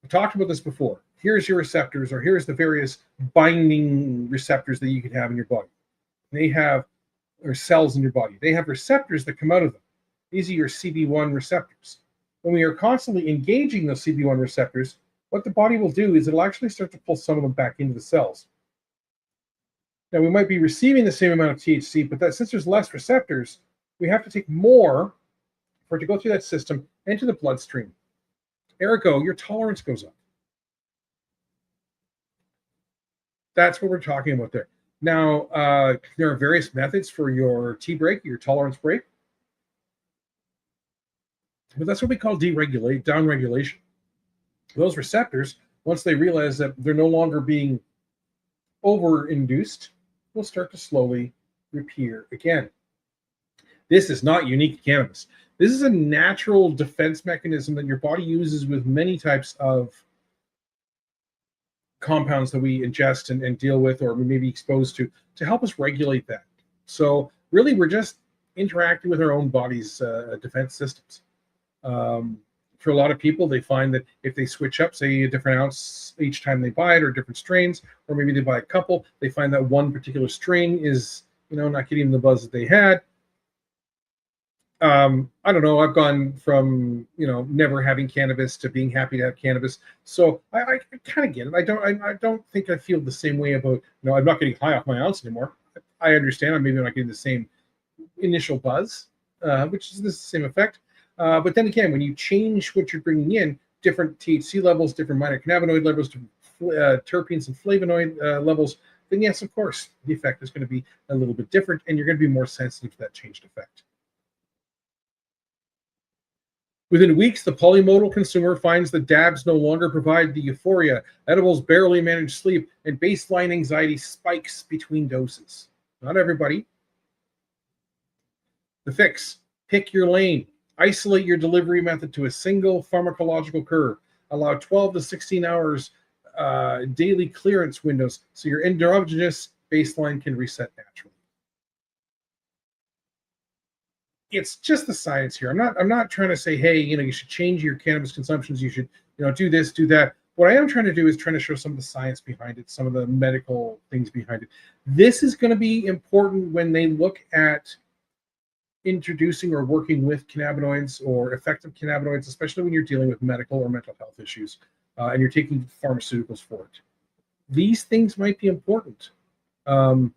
I talked about this before. Here's your receptors, or here's the various binding receptors that you can have in your body. They have, or cells in your body. They have receptors that come out of them. These are your CB1 receptors. When we are constantly engaging those CB1 receptors, what the body will do is it'll actually start to pull some of them back into the cells. Now, we might be receiving the same amount of THC, but since there's less receptors, we have to take more for it to go through that system into the bloodstream. Ergo, your tolerance goes up. That's what we're talking about there. Now, there are various methods for your T break, your tolerance break. But that's what we call downregulation. Those receptors, once they realize that they're no longer being over-induced, will start to slowly reappear again. This is not unique to cannabis. This is a natural defense mechanism that your body uses with many types of compounds that we ingest and deal with, or we may be exposed to help us regulate that. So really, we're just interacting with our own body's defense systems. For a lot of people, they find that if they switch up, say, a different ounce each time they buy it, or different strains, or maybe they buy a couple, they find that one particular strain is, not getting the buzz that they had. I don't know. I've gone from never having cannabis to being happy to have cannabis, so I kind of get it. I don't think I feel the same way about I'm not getting high off my ounce anymore. I understand I'm maybe not getting the same initial buzz, which is the same effect. But then again, when you change what you're bringing in, different THC levels, different minor cannabinoid levels, different terpenes and flavonoid levels, then yes, of course, the effect is going to be a little bit different, and you're going to be more sensitive to that changed effect. Within weeks, the polymodal consumer finds that dabs no longer provide the euphoria, edibles barely manage sleep, and baseline anxiety spikes between doses. Not everybody. The fix: pick your lane. Isolate your delivery method to a single pharmacological curve. Allow 12 to 16 hours daily clearance windows so your endogenous baseline can reset naturally. It's just the science here. I'm not trying to say, hey, you should change your cannabis consumptions. You should, do this, do that. What I am trying to do is trying to show some of the science behind it, some of the medical things behind it. This is going to be important when they look at introducing or working with cannabinoids or effective cannabinoids, especially when you're dealing with medical or mental health issues and you're taking pharmaceuticals for it. These things might be important. I'm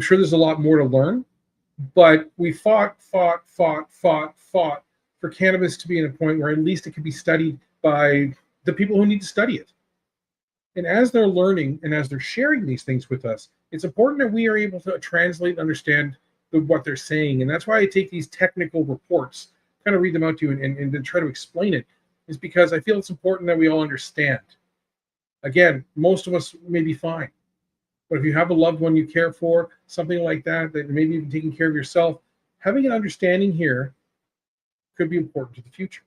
sure there's a lot more to learn, but we fought for cannabis to be in a point where at least it can be studied by the people who need to study it. And as they're learning and as they're sharing these things with us, it's important that we are able to translate and understand what they're saying. And that's why I take these technical reports, kind of read them out to you and then try to explain it, is because I feel it's important that we all understand. Again, most of us may be fine. But if you have a loved one you care for, something like that maybe even taking care of yourself, having an understanding here could be important to the future.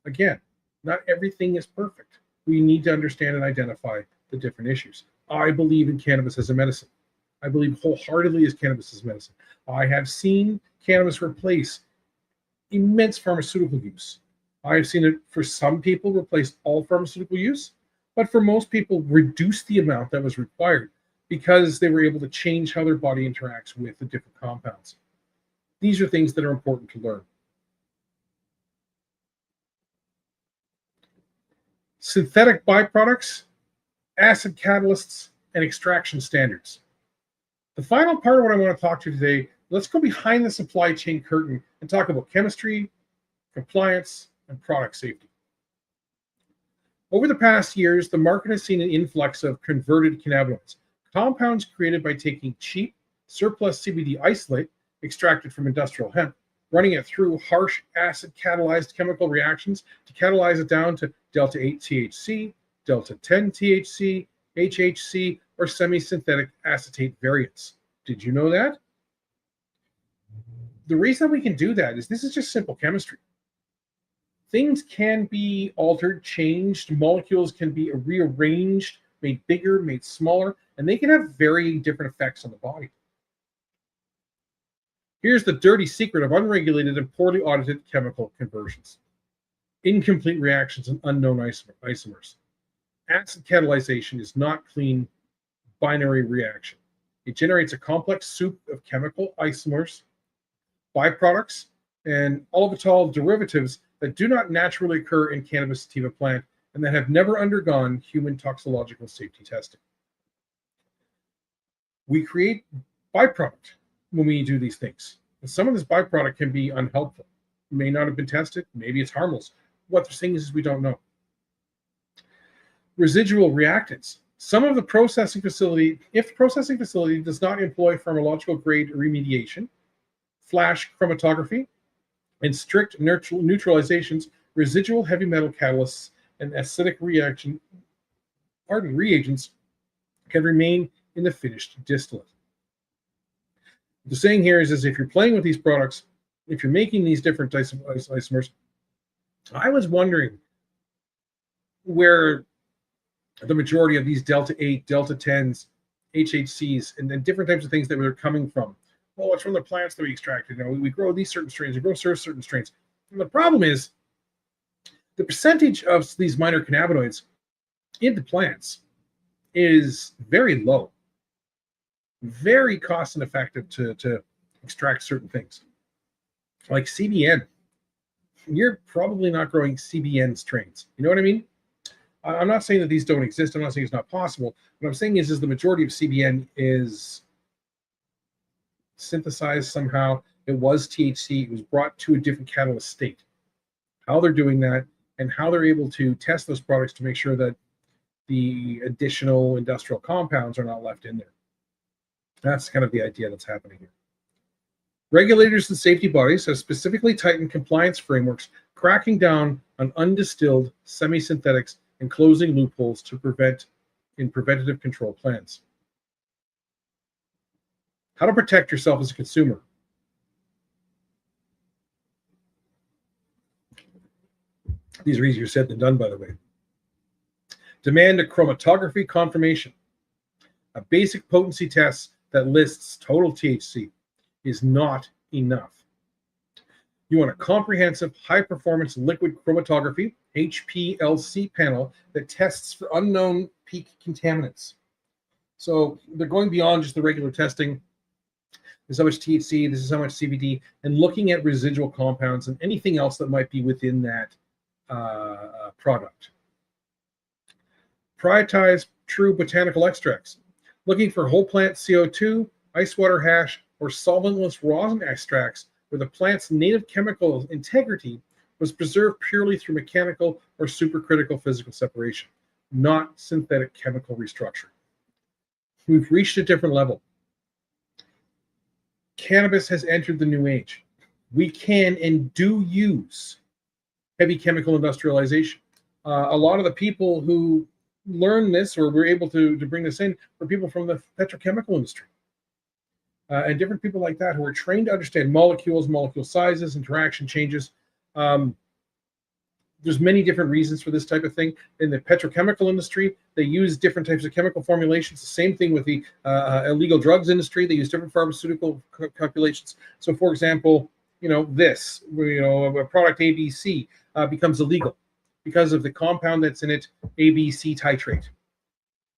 Again, not everything is perfect. We need to understand and identify the different issues. I believe in cannabis as a medicine. I believe wholeheartedly as cannabis as medicine. I have seen cannabis replace immense pharmaceutical use. I have seen it, for some people, replace all pharmaceutical use, but for most people, reduce the amount that was required because they were able to change how their body interacts with the different compounds. These are things that are important to learn. Synthetic byproducts, acid catalysts, and extraction standards. The final part of what I want to talk to you today, let's go behind the supply chain curtain and talk about chemistry, compliance, and product safety. Over the past years, the market has seen an influx of converted cannabinoids, compounds created by taking cheap, surplus CBD isolate extracted from industrial hemp, running it through harsh acid-catalyzed chemical reactions to catalyze it down to delta 8 THC, delta 10 THC, HHC, or semi-synthetic acetate variants. Did you know that? The reason we can do that is this is just simple chemistry. Things can be altered, changed, molecules can be rearranged, made bigger, made smaller, and they can have varying different effects on the body. Here's the dirty secret of unregulated and poorly audited chemical conversions. Incomplete reactions and unknown isomers. Acid catalyzation is not clean binary reaction. It generates a complex soup of chemical isomers, byproducts, and olivetol derivatives that do not naturally occur in cannabis sativa plant and that have never undergone human toxicological safety testing. We create byproduct when we do these things. And some of this byproduct can be unhelpful. It may not have been tested. Maybe it's harmless. What they're saying is we don't know. Residual reactants. Some of the processing facility, if the processing facility does not employ pharmacological grade remediation, flash chromatography, and strict neutralizations, residual heavy metal catalysts and acidic reagents can remain in the finished distillate. What the saying here is if you're playing with these products, if you're making these different isomers, I was wondering where the majority of these delta 8, delta 10s, HHCs, and then different types of things that were coming from. Well, it's from the plants that we extracted. We grow these certain strains, we grow certain strains. And the problem is the percentage of these minor cannabinoids in the plants is very low, very cost ineffective to extract certain things. Like CBN, you're probably not growing CBN strains. You know what I mean? I'm not saying that these don't exist. I'm not saying it's not possible. What I'm saying is the majority of CBN is synthesized somehow. It was THC. It was brought to a different catalyst state. How they're doing that and how they're able to test those products to make sure that the additional industrial compounds are not left in there. That's kind of the idea that's happening here. Regulators and safety bodies have specifically tightened compliance frameworks, cracking down on undistilled semi-synthetics and closing loopholes to prevent in preventative control plans. How to protect yourself as a consumer. These are easier said than done, by the way. Demand a chromatography confirmation. A basic potency test that lists total THC is not enough. You want a comprehensive high-performance liquid chromatography, HPLC panel that tests for unknown peak contaminants. So they're going beyond just the regular testing. This is how much THC, this is how much CBD, and looking at residual compounds and anything else that might be within that product. Prioritize true botanical extracts. Looking for whole plant CO2, ice water hash, or solventless rosin extracts where the plant's native chemical integrity was preserved purely through mechanical or supercritical physical separation, not synthetic chemical restructuring. We've reached a different level. Cannabis has entered the new age. We can and do use heavy chemical industrialization. A lot of the people who learn this or were able to bring this in were people from the petrochemical industry. And different people like that who are trained to understand molecules, molecule sizes, interaction changes. There's many different reasons for this type of thing. In the petrochemical industry, they use different types of chemical formulations. The same thing with the illegal drugs industry. They use different pharmaceutical calculations. So, for example, a product ABC becomes illegal because of the compound that's in it, ABC titrate.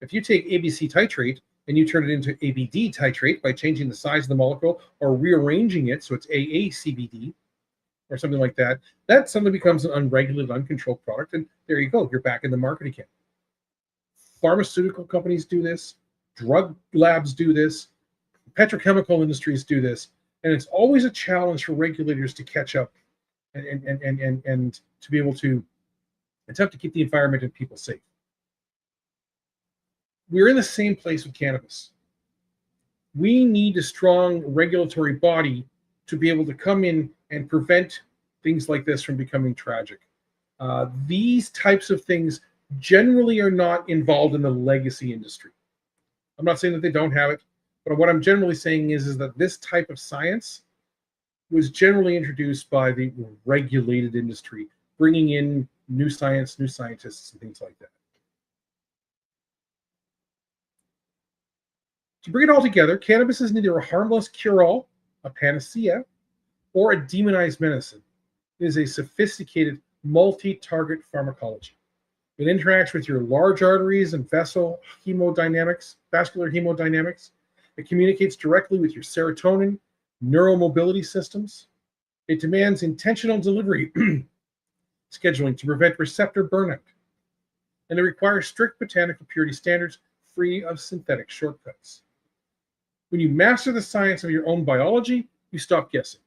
If you take ABC titrate and you turn it into ABD titrate by changing the size of the molecule or rearranging it so it's AACBD or something like that, that suddenly becomes an unregulated, uncontrolled product, and there you go, you're back in the market again. Pharmaceutical companies do this, drug labs do this, petrochemical industries do this, and it's always a challenge for regulators to catch up and to be able to attempt to keep the environment and people safe. We're in the same place with cannabis. We need a strong regulatory body to be able to come in and prevent things like this from becoming tragic. These types of things generally are not involved in the legacy industry. I'm not saying that they don't have it, but what I'm generally saying is that this type of science was generally introduced by the regulated industry, bringing in new science, new scientists, and things like that. To bring it all together, cannabis is neither a harmless cure-all, a panacea, or a demonized medicine. It is a sophisticated multi-target pharmacology. It interacts with your large arteries and vascular hemodynamics. It communicates directly with your serotonin, neuromobility systems. It demands intentional delivery scheduling to prevent receptor burnout. And it requires strict botanical purity standards free of synthetic shortcuts. When you master the science of your own biology, you stop guessing.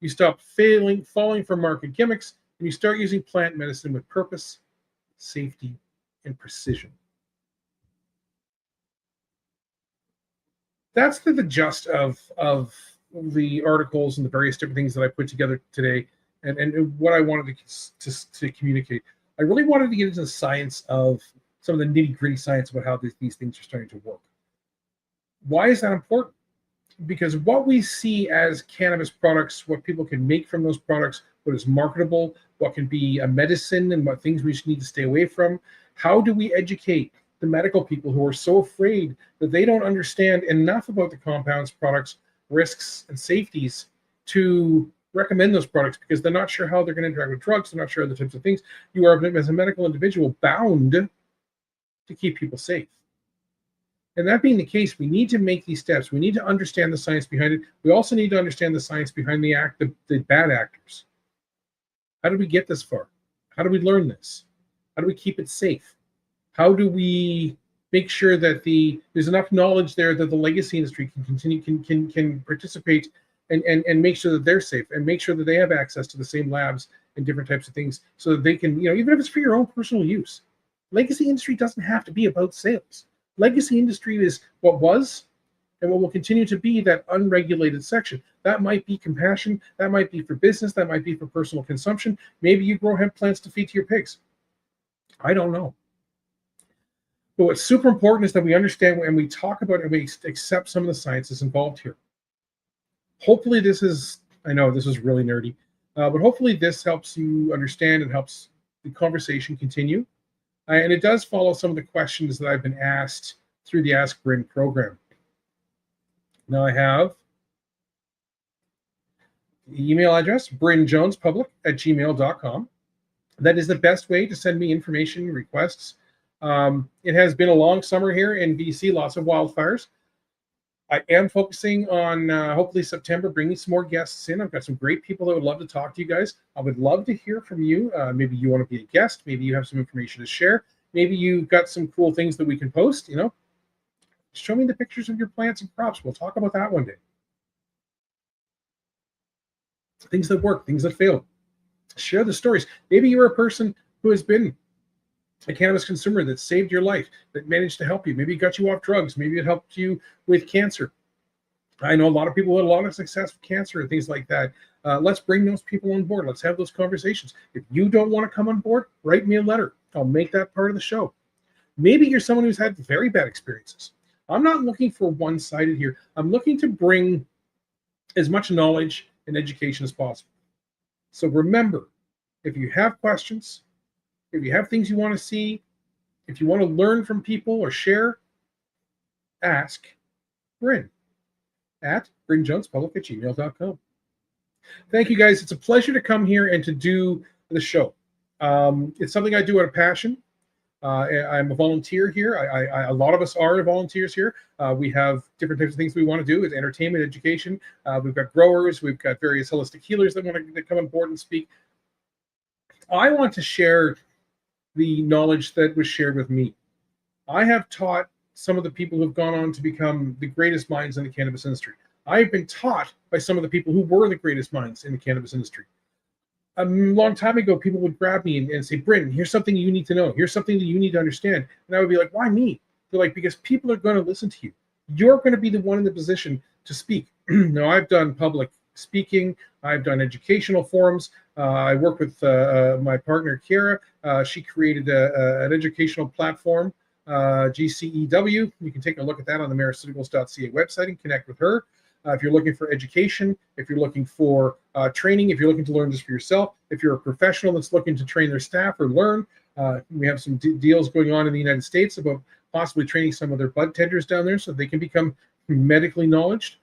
You stop falling for market gimmicks, and you start using plant medicine with purpose, safety, and precision. That's the gist of the articles and the various different things that I put together today, and what I wanted to communicate. I really wanted to get into the science of some of the nitty-gritty science about how these things are starting to work. Why is that important? Because what we see as cannabis products, what people can make from those products, what is marketable, what can be a medicine, and what things we should need to stay away from, how do we educate the medical people who are so afraid that they don't understand enough about the compounds, products, risks, and safeties to recommend those products because they're not sure how they're going to interact with drugs. They're not sure the types of things. You are, as a medical individual, bound to keep people safe. And that being the case, we need to make these steps. We need to understand the science behind it. We also need to understand the science behind the bad actors. How did we get this far? How do we learn this? How do we keep it safe? How do we make sure that there's enough knowledge there that the legacy industry can continue, can participate and make sure that they're safe and make sure that they have access to the same labs and different types of things so that they can, even if it's for your own personal use. Legacy industry doesn't have to be about sales. Legacy industry is what was and what will continue to be that unregulated section. That might be compassion, that might be for business, that might be for personal consumption. Maybe you grow hemp plants to feed to your pigs. I don't know. But what's super important is that we understand and we talk about and we accept some of the sciences involved here. Hopefully this is, I know this is really nerdy, but hopefully this helps you understand and helps the conversation continue. And it does follow some of the questions that I've been asked through the Ask Bryn program. Now I have the email address, brynjonespublic@gmail.com. That is the best way to send me information, requests. It has been a long summer here in BC, lots of wildfires. I am focusing on hopefully September, bringing some more guests in. I've got some great people that would love to talk to you guys. I would love to hear from you. Maybe you want to be a guest. Maybe you have some information to share. Maybe you've got some cool things that we can post. Show me the pictures of your plants and crops. We'll talk about that one day. Things that work, things that fail. Share the stories. Maybe you're a person who has been a cannabis consumer that saved your life, that managed to help you. Maybe it got you off drugs. Maybe it helped you with cancer. I know a lot of people who had a lot of success with cancer and things like that. Let's bring those people on board. Let's have those conversations. If you don't want to come on board, write me a letter. I'll make that part of the show. Maybe you're someone who's had very bad experiences. I'm not looking for one-sided here. I'm looking to bring as much knowledge and education as possible. So remember, if you have questions, if you have things you want to see, if you want to learn from people or share, ask Bryn at brynjonespublic@gmail.com. Thank you, guys. It's a pleasure to come here and to do the show. It's something I do out of passion. I'm a volunteer here. A lot of us are volunteers here. We have different types of things we want to do. It's entertainment, education. We've got growers. We've got various holistic healers that want to come on board and speak. I want to share the knowledge that was shared with me. I have taught some of the people who have gone on to become the greatest minds in the cannabis industry. I've been taught by some of the people who were the greatest minds in the cannabis industry. A long time ago, people would grab me and say, Bryn, here's something you need to know. Here's something that you need to understand. And I would be like, why me? They're like, because people are going to listen to you. You're going to be the one in the position to speak. Now, I've done public speaking. I've done educational forums. I work with my partner, Kiera. She created an educational platform, GCEW. You can take a look at that on the mariceuticals.ca website and connect with her. If you're looking for education, if you're looking for training, if you're looking to learn this for yourself, if you're a professional that's looking to train their staff or learn, we have some deals going on in the United States about possibly training some of their bud tenders down there so they can become medically knowledged.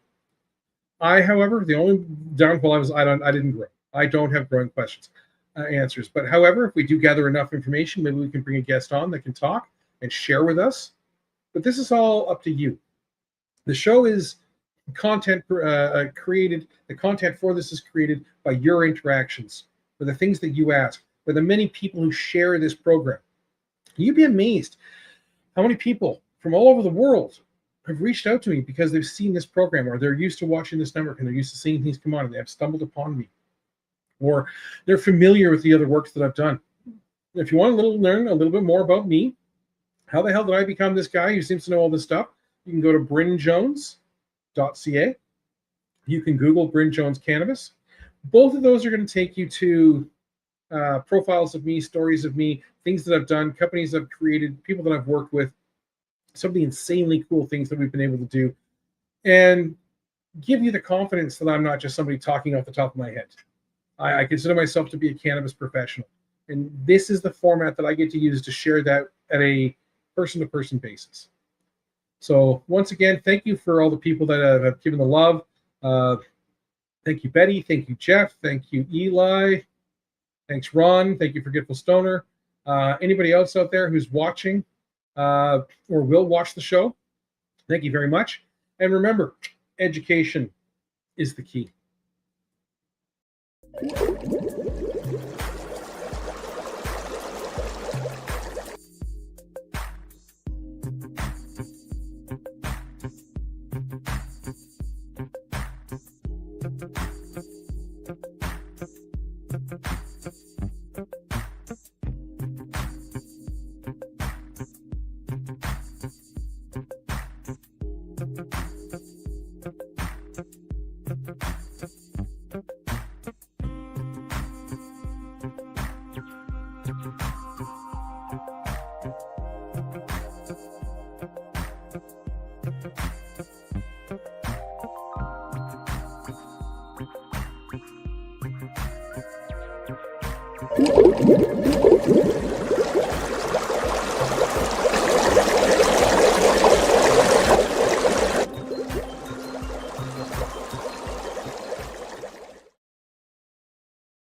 However, the only downfall I didn't grow. I don't have growing questions, answers. But however, if we do gather enough information, maybe we can bring a guest on that can talk and share with us. But this is all up to you. The show is content created. The content for this is created by your interactions, by the things that you ask, by the many people who share this program. You'd be amazed how many people from all over the world have reached out to me because they've seen this program, or they're used to watching this network and they're used to seeing things come on and they have stumbled upon me, or they're familiar with the other works that I've done. If you want to learn a little bit more about me, how the hell did I become this guy who seems to know all this stuff? You can go to brynjones.ca. You can Google Bryn Jones Cannabis. Both of those are going to take you to profiles of me, stories of me, things that I've done, companies I've created, people that I've worked with, some of the insanely cool things that we've been able to do, and give you the confidence that I'm not just somebody talking off the top of my head. I consider myself to be a cannabis professional. And this is the format that I get to use to share that at a person-to-person basis. So once again, thank you for all the people that have given the love. Thank you, Betty. Thank you, Jeff. Thank you, Eli. Thanks, Ron. Thank you, Forgetful Stoner. Anybody else out there who's watching or will watch the show, thank you very much. And remember, education is the key.